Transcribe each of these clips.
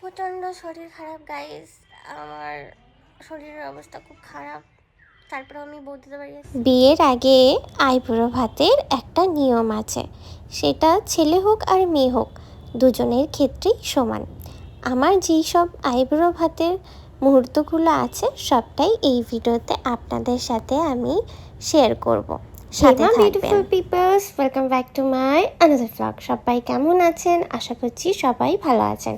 প্রচণ্ড শরীর খারাপ গাইস। আমার শরীরের অবস্থা খুব খারাপ। তারপরে আমি বৌদিদের বাড়ি আসছি। বিয়ের আগে আইবুড়ো ভাতের একটা নিয়ম আছে, সেটা ছেলে হোক আর মেয়ে হোক দুজনের ক্ষেত্রেই সমান। আমার যেই সব আইবুড়ো ভাতের মুহূর্তগুলো আছে সবটাই এই ভিডিওতে আপনাদের সাথে আমি শেয়ার করব। সাথে beautiful peoples, welcome back to my another blog. সবাই কেমন আছেন? আশা করছি সবাই ভালো আছেন,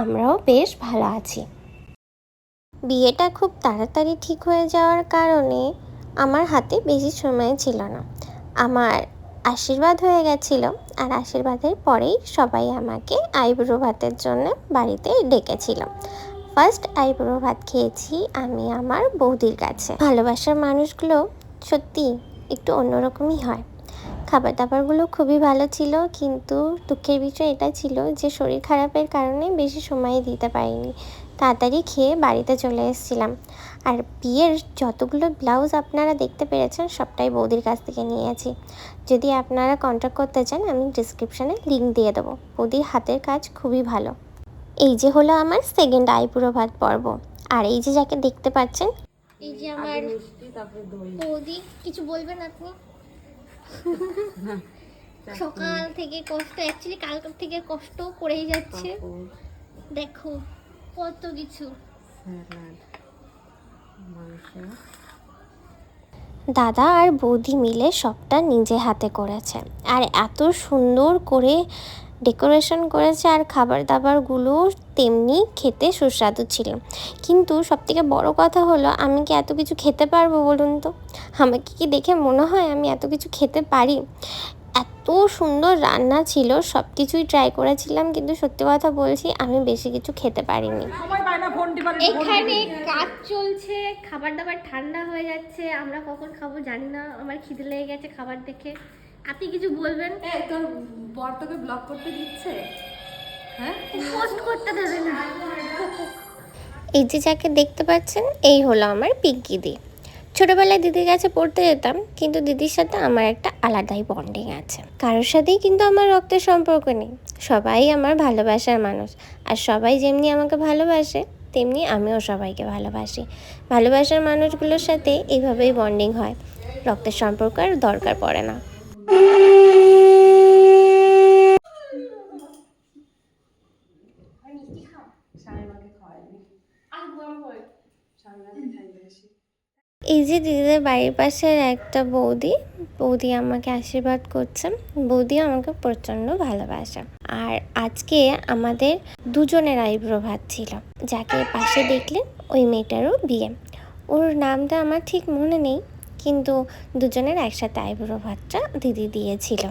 আমরাও বেশ ভালো আছি। বিয়েটা খুব তাড়াতাড়ি ঠিক হয়ে যাওয়ার কারণে আমার হাতে বেশি সময় ছিল না। আমার আশীর্বাদ হয়ে গেছিল, আর আশীর্বাদের পরেই সবাই আমাকে আইবুড়ো ভাতের জন্য বাড়িতে ডেকেছিল। ফার্স্ট আইবুড়ো ভাত খেয়েছি আমি আমার বৌদির কাছে। ভালোবাসার মানুষগুলো সত্যি একটু অন্যরকমই হয়। খাবার দাবারগুলো খুবই ভালো ছিল, কিন্তু দুঃখের বিষয় এটা ছিল যে শরীর খারাপের কারণে বেশি সময় দিতে পারিনি, তাড়াতাড়ি খেয়ে বাড়িতে চলে এসেছিলাম। আর বিয়ের যতগুলো ব্লাউজ আপনারা দেখতে পেরেছেন সবটাই বৌদির কাছ থেকে নিয়েছি। যদি আপনারা কন্ট্যাক্ট করতে চান আমি ডিসক্রিপশানে লিঙ্ক দিয়ে দেবো। বৌদির হাতের কাজ খুবই ভালো। এই যে হলো আমার সেকেন্ড আইবুড়ো ভাত পর্ব। আর এই যে যাকে দেখতে পাচ্ছেন, এই যে আমার বৌদি। কিছু বলবেন আপনি? সকাল থেকে কষ্ট, অ্যাকচুয়ালি কালকার থেকে কষ্ট করেই যাচ্ছে। দেখো কত কিছু। দাদা আর বৌদি মিলে সবটা নিজে হাতে করেছে, আর এত সুন্দর করে ডেকোরেশন করেছে, আর খাবার দাবারগুলো তেমনি খেতে সুস্বাদু ছিল। কিন্তু সবথেকে বড় কথা হলো, আমি কি এত কিছু খেতে পারবো বলুন তো? আমাকে কি দেখে মনে হয় আমি এত কিছু খেতে পারি? এত সুন্দর রান্না ছিল, সব কিছুই ট্রাই করেছিলাম, কিন্তু সত্যি কথা বলছি আমি বেশি কিছু খেতে পারিনি। এখানে কাজ চলছে, খাবার দাবার ঠান্ডা হয়ে যাচ্ছে, আমরা কখন খাবো জানি না। আমার খিদে লেগে গেছে খাবার দেখে। আপনি কিছু বলবেন? তোর বর তোকে ব্লগ করতে দিচ্ছে? হ্যাঁ, পোস্ট করতে দেবে না। এই যে যাকে দেখতে পাচ্ছেন, এই হলো আমার পিঙ্কি দি। ছোটোবেলায় দিদির কাছে পড়তে যেতাম, কিন্তু দিদির সাথে আমার একটা আলাদাই বন্ডিং আছে। কারোর সাথেই কিন্তু আমার রক্তের সম্পর্ক নেই, সবাই আমার ভালোবাসার মানুষ। আর সবাই যেমনি আমাকে ভালোবাসে তেমনি আমিও সবাইকে ভালোবাসি। ভালোবাসার মানুষগুলোর সাথে এইভাবেই বন্ডিং হয়, রক্তের সম্পর্ক আর দরকার পড়ে না। এই যে দিদিদের বাড়ির পাশের একটা বৌদি, বৌদি আমাকে আশীর্বাদ করছেন। বৌদি আমাকে প্রচণ্ড ভালোবাসে। আর আজকে আমাদের দুজনের আইবুড়ো ভাত ছিল। যাকে পাশে দেখলেন ওই মেয়েটারও বিয়ে। ওর নামটা আমার ঠিক মনে নেই, কিন্তু দুজনের একসাথে আইবুড়ো ভাতটা দিদি দিয়েছিল।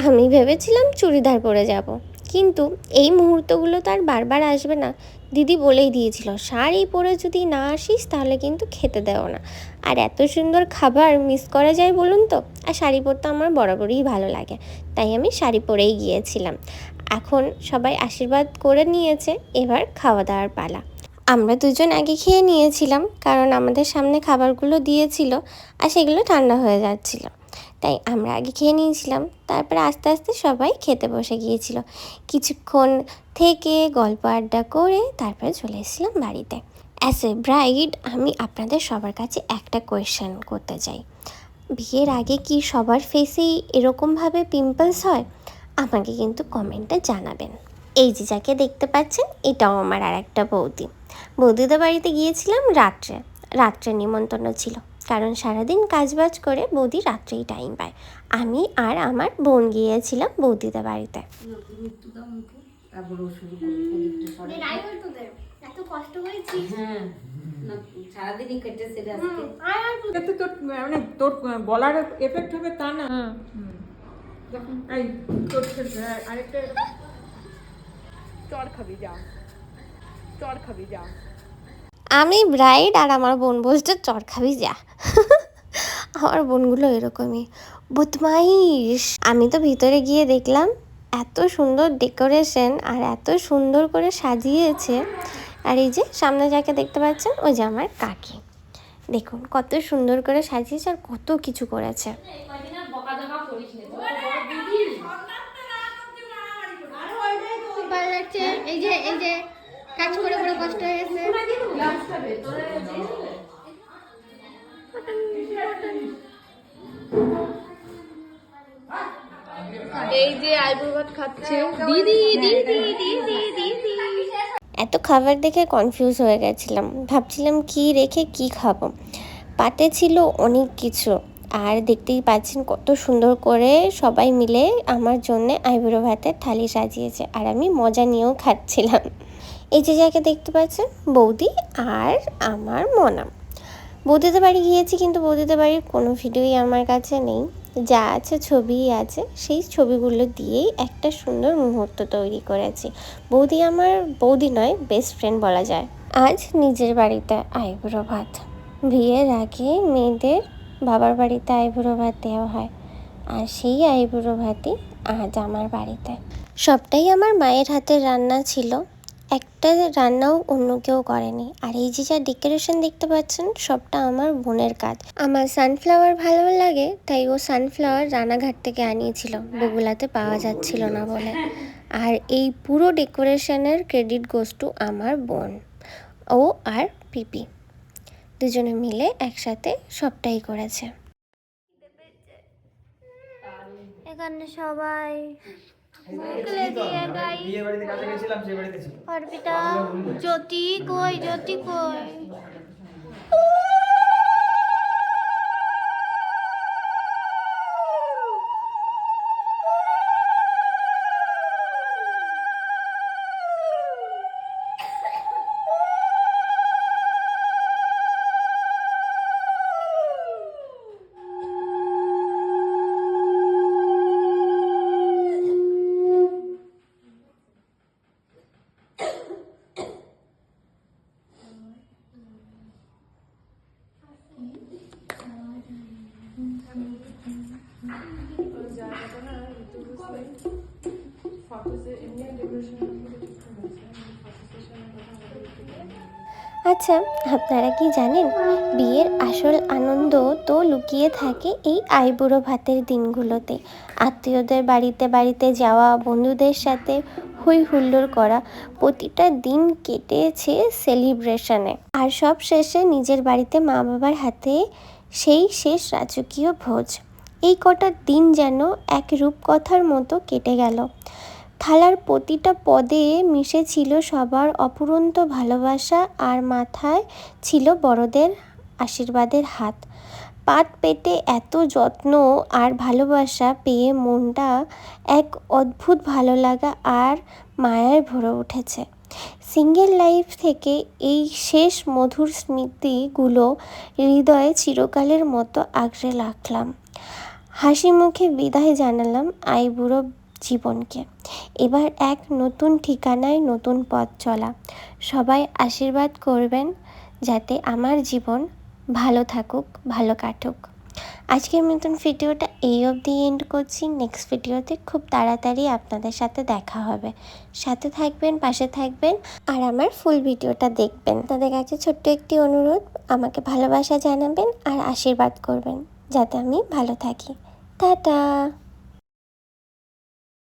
আমি ভেবেছিলাম চুড়িদার পরে যাব, কিন্তু এই মুহূর্তগুলো তো আর বারবার আসবে না। দিদি বলেই দিয়েছিল শাড়ি পরে যদি না আসিস তাহলে কিন্তু খেতে দেও না। আর এত সুন্দর খাবার মিস করা যায় বলুন তো? আর শাড়ি পরতে আমার বরাবরই ভালো লাগে, তাই আমি শাড়ি পরেই গিয়েছিলাম। এখন সবাই আশীর্বাদ করে নিয়েছে, এবার খাওয়া দাওয়ার পালা। আমরা দুজন আগে খেয়ে নিয়েছিলাম, কারণ আমাদের সামনে খাবারগুলো দিয়েছিল আর সেগুলো ঠান্ডা হয়ে যাচ্ছিল, তাই আমরা আগে খেয়ে নিয়েছিলাম। তারপরে আস্তে আস্তে সবাই খেতে বসে গিয়েছিল। কিছুক্ষণ থেকে গল্প আড্ডা করে তারপরে চলে এসেছিলাম বাড়িতে। অ্যাজ এ ব্রাইড আমি আপনাদের সবার কাছে একটা কোয়েশ্চেন করতে চাই, বিয়ের আগে কি সবার ফেসেই এরকমভাবে পিম্পলস হয়? আমাকে কিন্তু কমেন্টে জানাবেন। এই যে যাকে দেখতে পাচ্ছেন এটাও আমার আর একটা বৌদি। বৌদিদের বাড়িতে গিয়েছিলাম রাত্রে নিমন্ত্রণ ছিল, কারণ সারাদিন কাজবাজ করে বৌদি রাত্রেই টাইম পায়। আমি আর আমার বোন গিয়েছিলাম বৌদিদের বাড়িতে। এত কষ্ট করেছি, হ্যাঁ, সারাদিনই কেটেছে আজকে। তোর গলার এফেক্ট হবে তা না। যখন এই তোর আরেকটা চড় খাবি যা। আমি ব্রাইড আর আমার বোন বলছে চর খাবি যা। আমার বোনগুলো এরকমই বদমাইশ। আমি তো ভিতরে গিয়ে দেখলাম এত সুন্দর ডেকোরেশন আর এত সুন্দর করে সাজিয়েছে, আর এই যে সামনে যাকে দেখতে পাচ্ছেন ওই যে আমার কাকি, দেখুন কত সুন্দর করে সাজিয়েছে আর কত কিছু করেছে। ভালো লাগছে, এই যে কাজ করে করে কষ্ট হয়ে গেছে। এই যে আইবুড়ো ভাত খাচ্ছে দিদি দিদি দিদি দিদি। এত খাবার দেখে কনফিউজ হয়ে গেছিলাম, ভাবছিলাম কি রেখে কি খাবো। পাতে ছিল অনেক কিছু, আর দেখতেই পাচ্ছেন কত সুন্দর করে সবাই মিলে আমার জন্য আইবুড়ো ভাতের থালি সাজিয়েছে, আর আমি মজা নিয়েও খাচ্ছিলাম। এই যে যাকে দেখতে পাচ্ছেন বৌদি আর আমার মনাম। বৌদিদের বাড়ি গিয়েছি, কিন্তু বৌদিদের বাড়ির কোনো ভিডিওই আমার কাছে নেই, যা আছে ছবিই আছে। সেই ছবিগুলো দিয়েই একটা সুন্দর মুহূর্ত তৈরি করেছি। বৌদি আমার বৌদি নয়, বেস্ট ফ্রেন্ড বলা যায়। আজ নিজের বাড়িতে আইবুড়ো ভাত। বিয়ের আগে মেয়েদের বাবার বাড়িতে আইবুড়ো ভাত দেওয়া হয়, আর সেই আইবুড়ো ভাতই আজ আমার বাড়িতে। সবটাই আমার মায়ের হাতের রান্না ছিল, একটা রান্নাও অন্য কেউ করেনি। আর এই যে যা ডেকোরেশন দেখতে পাচ্ছেন সবটা আমার বোনের কাজ। আমার সানফ্লাওয়ার ভালো লাগে, তাই ও সানফ্লাওয়ার রানাঘাট থেকে আনিয়েছিল, বগুলাতে পাওয়া যাচ্ছিল না বলে। আর এই পুরো ডেকোরেশনের ক্রেডিট গোস টু আমার বোন, ও আর পিপি দুজনে মিলে একসাথে সবটাই করেছে। এখানে সবাই অর্পিতা, জ্যোতি কই, জ্যোতি কই? আচ্ছা, আপনারা কি জানেন বিয়ের আসল আনন্দ তো লুকিয়ে থাকে এই আইবুড়ো ভাতের দিনগুলোতে। আত্মীয়দের বাড়িতে বাড়িতে যাওয়া, বন্ধুদের সাথে হই হুল্লোড় করা, প্রতিটা দিন কেটেছে সেলিব্রেশনে। আর সব শেষে নিজের বাড়িতে মা বাবার হাতে সেই শেষ রাজকীয় ভোজ। এই কটা দিন যেন এক রূপকথার মতো কেটে গেল। থালার প্রতিটা পদে মিশে ছিল সবার অফুরন্ত ভালোবাসা, আর মাথায় ছিল বড়দের আশীর্বাদের হাত। পাত পেটে এত যত্ন আর ভালোবাসা পেয়ে মনটা এক অদ্ভুত ভালো লাগা আর মায়ায় ভরে উঠেছে। সিঙ্গেল লাইফ থেকে এই শেষ মধুর স্মৃতিগুলো হৃদয়ে চিরকালের মতো আগলে রাখলাম। হাসি মুখে বিদায় জানালাম আইবুড়ো জীবনকে। এবার এক নতুন ঠিকানায় নতুন পথ চলা। সবাই আশীর্বাদ করবেন যাতে আমার জীবন ভালো থাকুক, ভালো কাটুক। আজকের মতন ভিডিওটা এই অবধি এন্ড করছি। নেক্সট ভিডিওতে খুব তাড়াতাড়ি আপনাদের সাথে দেখা হবে। সাথে থাকবেন, পাশে থাকবেন, আর আমার ফুল ভিডিওটা দেখবেন। তাদের কাছে ছোট্ট একটি অনুরোধ, আমাকে ভালোবাসা জানাবেন আর আশীর্বাদ করবেন যাতে আমি ভালো থাকি। টাটা।